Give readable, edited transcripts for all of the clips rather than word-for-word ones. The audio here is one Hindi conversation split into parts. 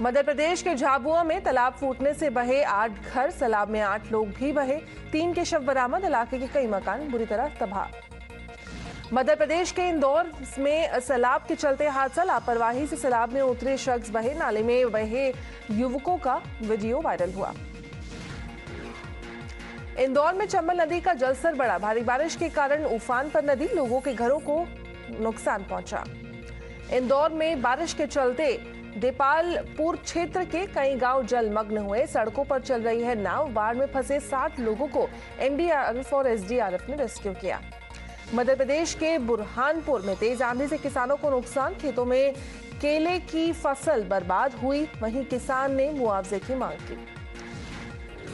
मध्य प्रदेश के झाबुआ में तालाब फूटने से बहे 8 घर, सैलाब में 8 लोग भी बहे, 3 के शव बरामद, इलाके के कई मकान बुरी तरह तबाह। मध्य प्रदेश के इंदौर में सैलाब के चलते हादसा, लापरवाही से सैलाब में उतरे शख्स बहे, नाले में बहे युवकों का वीडियो वायरल हुआ। इंदौर में चंबल नदी का जलस्तर बढ़ा, भारी बारिश के कारण उफान पर नदी, लोगों के घरों को नुकसान पहुंचा। इंदौर में बारिश के चलते देपालपुर क्षेत्र के कई गांव जलमग्न हुए, सड़कों पर चल रही है नाव, बाढ़ में फंसे 60 लोगों को एनडीआरएफ और एसडीआरएफ ने रेस्क्यू किया। मध्य प्रदेश के बुरहानपुर में तेज आंधी से किसानों को नुकसान, खेतों में केले की फसल बर्बाद हुई, वहीं किसान ने मुआवजे की मांग की।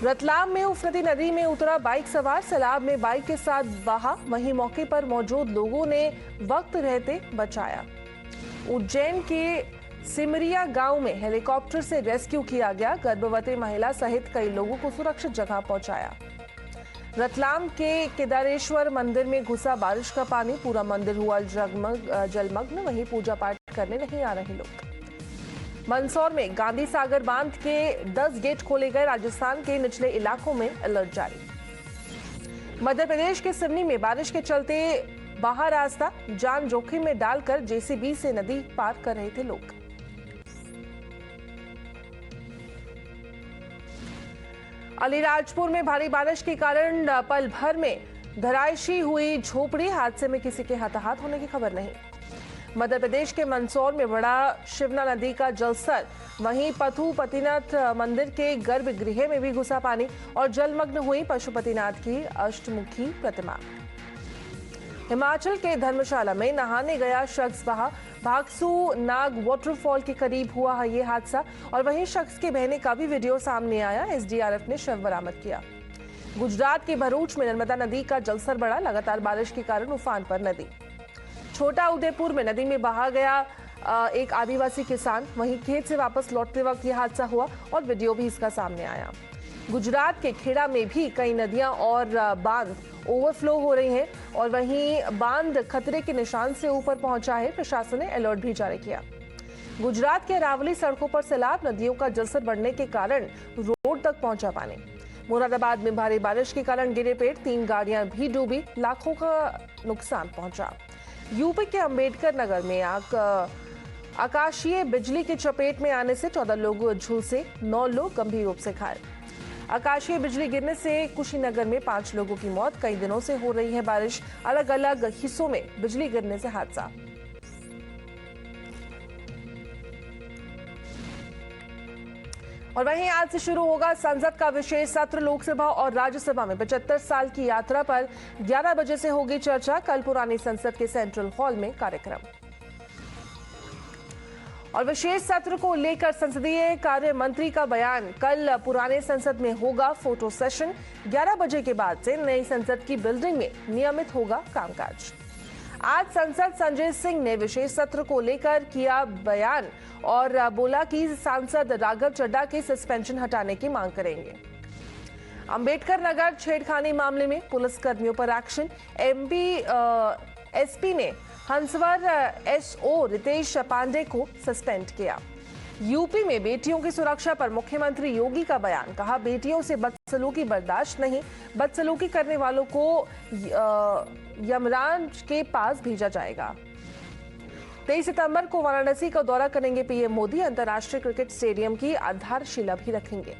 रतलाम में उफरती नदी में उतरा बाइक सवार, सैलाब में बाइक के साथ बहा, वहीं मौके पर मौजूद लोगों ने वक्त रहते बचाया। उज्जैन के सिमरिया गांव में हेलीकॉप्टर से रेस्क्यू किया गया, गर्भवती महिला सहित कई लोगों को सुरक्षित जगह पहुंचाया। रतलाम के केदारेश्वर मंदिर में घुसा बारिश का पानी, पूरा मंदिर हुआ जलमग्न, वहीं पूजा पाठ करने नहीं आ रहे लोग। मंदसौर में गांधी सागर बांध के 10 गेट खोले गए, राजस्थान के निचले इलाकों में अलर्ट जारी। मध्य प्रदेश के सिवनी में बारिश के चलते बाहर रास्ता, जान जोखिम में डालकर जेसीबी से नदी पार कर रहे थे लोग। अलीराजपुर में भारी बारिश के कारण पल भर में धराशायी हुई झोपड़ी, हादसे में किसी के हताहत होने की खबर नहीं। मध्य प्रदेश के मंदसौर में बढ़ा शिवना नदी का जलस्तर, वहीं पशुपतिनाथ मंदिर के गर्भगृह में भी घुसा पानी और जलमग्न हुई पशुपतिनाथ की अष्टमुखी प्रतिमा। हिमाचल के धर्मशाला में नहाने गया शख्स बहा, भागसू नाग वाटरफॉल के करीब हुआ है ये हादसा, और वहीं शख्स के बहने का भी वीडियो सामने आया, एसडीआरएफ ने शव बरामद किया। गुजरात के भरूच में नर्मदा नदी का जलस्तर बढ़ा, लगातार बारिश के कारण उफान पर नदी। छोटा उदयपुर में नदी में बहा गया एक आदिवासी किसान, वहीं खेत से वापस लौटते वक्त यह हादसा हुआ और वीडियो भी इसका सामने आया। गुजरात के खेड़ा में भी कई नदियां और बांध ओवरफ्लो हो रही हैं और वहीं बांध खतरे के निशान से ऊपर पहुंचा है, प्रशासन ने अलर्ट भी जारी किया। गुजरात के अरावली सड़कों पर सैलाब, नदियों का जलस्तर बढ़ने के कारण रोड तक पहुंचा पानी। मुरादाबाद में भारी बारिश के कारण गिरे पेड़, 3 गाड़ियां भी डूबी, लाखों का नुकसान पहुंचा। यूपी के अंबेडकर नगर में आकाशीय बिजली की चपेट में आने से 14 लोग झुलसे, 9 लोग गंभीर रूप से घायल। आकाशीय बिजली गिरने से कुशीनगर में 5 लोगों की मौत, कई दिनों से हो रही है बारिश, अलग अलग हिस्सों में बिजली गिरने से हादसा। और वहीं आज से शुरू होगा संसद का विशेष सत्र, लोकसभा और राज्यसभा में 75 साल की यात्रा पर 11 बजे से होगी चर्चा, कल पुरानी संसद के सेंट्रल हॉल में कार्यक्रम। और विशेष सत्र को लेकर संसदीय कार्य मंत्री का बयान, कल पुराने संसद में होगा फोटो सेशन, 11 बजे के बाद से नई संसद की बिल्डिंग में नियमित होगा कामकाज। आज सांसद संजय सिंह ने विशेष सत्र को लेकर किया बयान और बोला कि सांसद राघव चड्ढा के सस्पेंशन हटाने की मांग करेंगे। अंबेडकर नगर छेड़खानी मामले में पुलिसकर्मियों पर एक्शन, एसपी ने हंसवर एसओ रितेश पांडे को सस्पेंड किया। यूपी में बेटियों की सुरक्षा पर मुख्यमंत्री योगी का बयान, कहा बेटियों से बदसलूकी बर्दाश्त नहीं, बदसलूकी करने वालों को यमराज के पास भेजा जाएगा। 23 सितंबर को वाराणसी का दौरा करेंगे पीएम मोदी, अंतर्राष्ट्रीय क्रिकेट स्टेडियम की आधारशिला भी रखेंगे।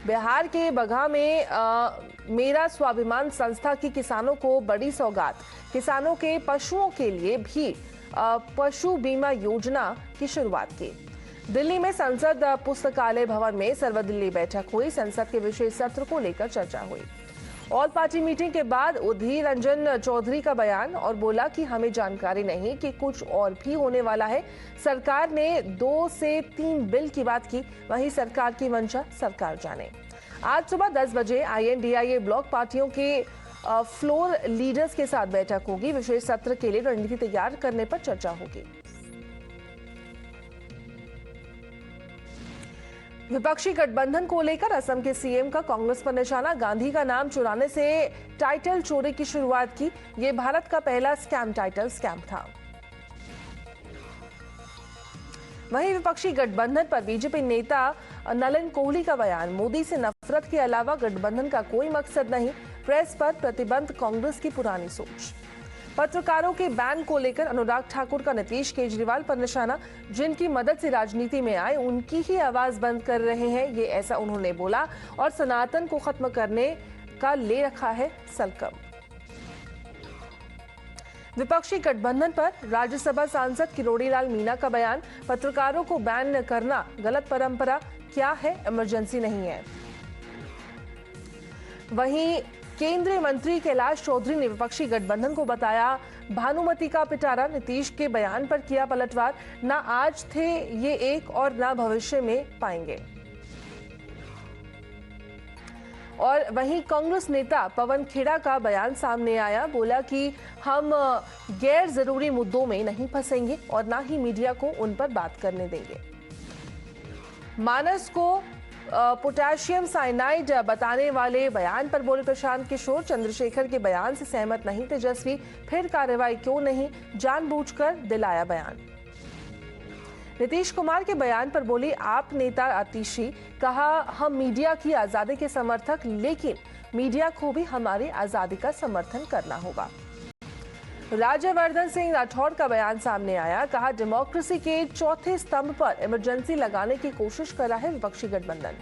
बिहार के बगहा में मेरा स्वाभिमान संस्था की किसानों को बड़ी सौगात, किसानों के पशुओं के लिए भी पशु बीमा योजना की शुरुआत की। दिल्ली में संसद पुस्तकालय भवन में सर्वदलीय बैठक हुई, संसद के विशेष सत्र को लेकर चर्चा हुई। ऑल पार्टी मीटिंग के बाद अधीर रंजन चौधरी का बयान और बोला कि हमें जानकारी नहीं कि कुछ और भी होने वाला है। सरकार ने 2 से 3 बिल की बात की, वहीं सरकार की मंशा सरकार जाने। आज सुबह 10 बजे INDIA ब्लॉक पार्टियों के फ्लोर लीडर्स के साथ बैठक होगी, विशेष सत्र के लिए रणनीति तैयार करने पर चर्चा होगी। विपक्षी गठबंधन को लेकर असम के सीएम का कांग्रेस पर निशाना, गांधी का नाम चुराने से टाइटल चोरी की शुरुआत की, ये भारत का पहला स्कैम टाइटल स्कैम था। वहीं विपक्षी गठबंधन पर बीजेपी नेता नलिन कोहली का बयान, मोदी से नफरत के अलावा गठबंधन का कोई मकसद नहीं, प्रेस पर प्रतिबंध कांग्रेस की पुरानी सोच। पत्रकारों के बैन को लेकर अनुराग ठाकुर का नीतीश केजरीवाल पर निशाना, जिनकी मदद से राजनीति में आए उनकी ही आवाज बंद कर रहे हैं, ये ऐसा उन्होंने बोला। और सनातन को खत्म करने का ले रखा है संकल्प। विपक्षी गठबंधन पर राज्यसभा सांसद किरोड़ी लाल मीणा का बयान, पत्रकारों को बैन करना गलत परंपरा, क्या है इमरजेंसी नहीं है। वहीं केंद्रीय मंत्री कैलाश चौधरी ने विपक्षी गठबंधन को बताया भानुमति का पिटारा, नीतीश के बयान पर किया पलटवार, ना आज थे ये एक और ना भविष्य में पाएंगे। और वहीं कांग्रेस नेता पवन खेड़ा का बयान सामने आया, बोला कि हम गैर जरूरी मुद्दों में नहीं फंसेंगे और ना ही मीडिया को उन पर बात करने देंगे। मानस को पोटेशियम साइनाइड बताने वाले बयान पर बोले प्रशांत किशोर, चंद्रशेखर के बयान से सहमत नहीं तेजस्वी, फिर कार्रवाई क्यों नहीं, जानबूझकर दिलाया बयान। नीतीश कुमार के बयान पर बोली आप नेता आतिशी, कहा हम मीडिया की आजादी के समर्थक, लेकिन मीडिया को भी हमारी आजादी का समर्थन करना होगा। राज्यवर्धन सिंह राठौड़ का बयान सामने आया, कहा डेमोक्रेसी के चौथे स्तंभ पर इमरजेंसी लगाने की कोशिश कर रहा है विपक्षी गठबंधन।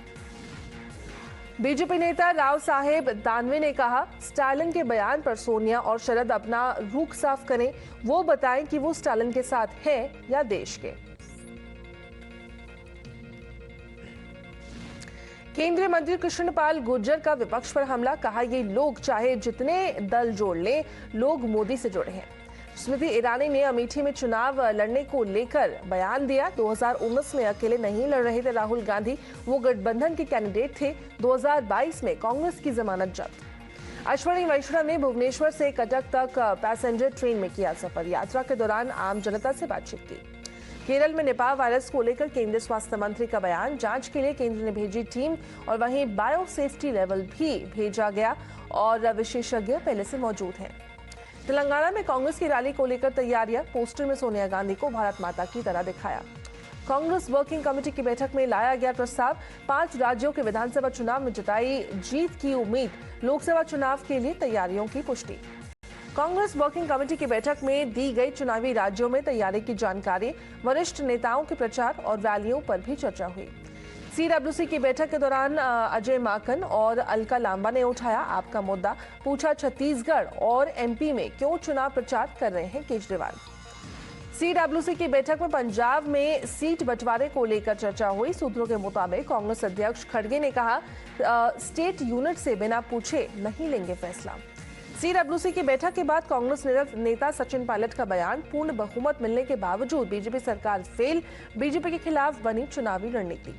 बीजेपी नेता राव साहेब दानवे ने कहा स्टालिन के बयान पर सोनिया और शरद अपना रुख साफ करें, वो बताएं कि वो स्टालिन के साथ है या देश के। केंद्रीय मंत्री कृष्णपाल गुर्जर का विपक्ष पर हमला, कहा ये लोग चाहे जितने दल जोड़ लें, लोग मोदी से जुड़े हैं। स्मृति ईरानी ने अमेठी में चुनाव लड़ने को लेकर बयान दिया, 2019 में अकेले नहीं लड़ रहे थे राहुल गांधी, वो गठबंधन के कैंडिडेट थे। 2022 में कांग्रेस की जमानत जब्त। अश्विनी वैष्णव ने भुवनेश्वर से कटक तक पैसेंजर ट्रेन में किया सफर, यात्रा के दौरान आम जनता से बातचीत की। केरल में निपाह वायरस को लेकर केंद्रीय स्वास्थ्य मंत्री का बयान, जांच के लिए केंद्र ने भेजी टीम और वहीं बायो सेफ्टी लेवल भी भेजा गया और विशेषज्ञ पहले से मौजूद हैं। तेलंगाना में कांग्रेस की रैली को लेकर तैयारियां, पोस्टर में सोनिया गांधी को भारत माता की तरह दिखाया। कांग्रेस वर्किंग कमेटी की बैठक में लाया गया प्रस्ताव, 5 राज्यों के विधानसभा चुनाव में जताई जीत की उम्मीद, लोकसभा चुनाव के लिए तैयारियों की पुष्टि। कांग्रेस वर्किंग कमेटी की बैठक में दी गई चुनावी राज्यों में तैयारी की जानकारी, वरिष्ठ नेताओं के प्रचार और रैलियों पर भी चर्चा हुई। सीडब्ल्यूसी की बैठक के दौरान अजय माकन और अलका लांबा ने उठाया आपका मुद्दा, पूछा छत्तीसगढ़ और एमपी में क्यों चुनाव प्रचार कर रहे हैं केजरीवाल। सीडब्ल्यूसी की बैठक में पंजाब में सीट बंटवारे को लेकर चर्चा हुई। सूत्रों के मुताबिक कांग्रेस अध्यक्ष खड़गे ने कहा स्टेट यूनिट से बिना पूछे नहीं लेंगे फैसला। सीडब्ल्यूसी की बैठक के बाद कांग्रेस नेता सचिन पायलट का बयान, पूर्ण बहुमत मिलने के बावजूद बीजेपी सरकार फेल, बीजेपी के खिलाफ बनी चुनावी रणनीति।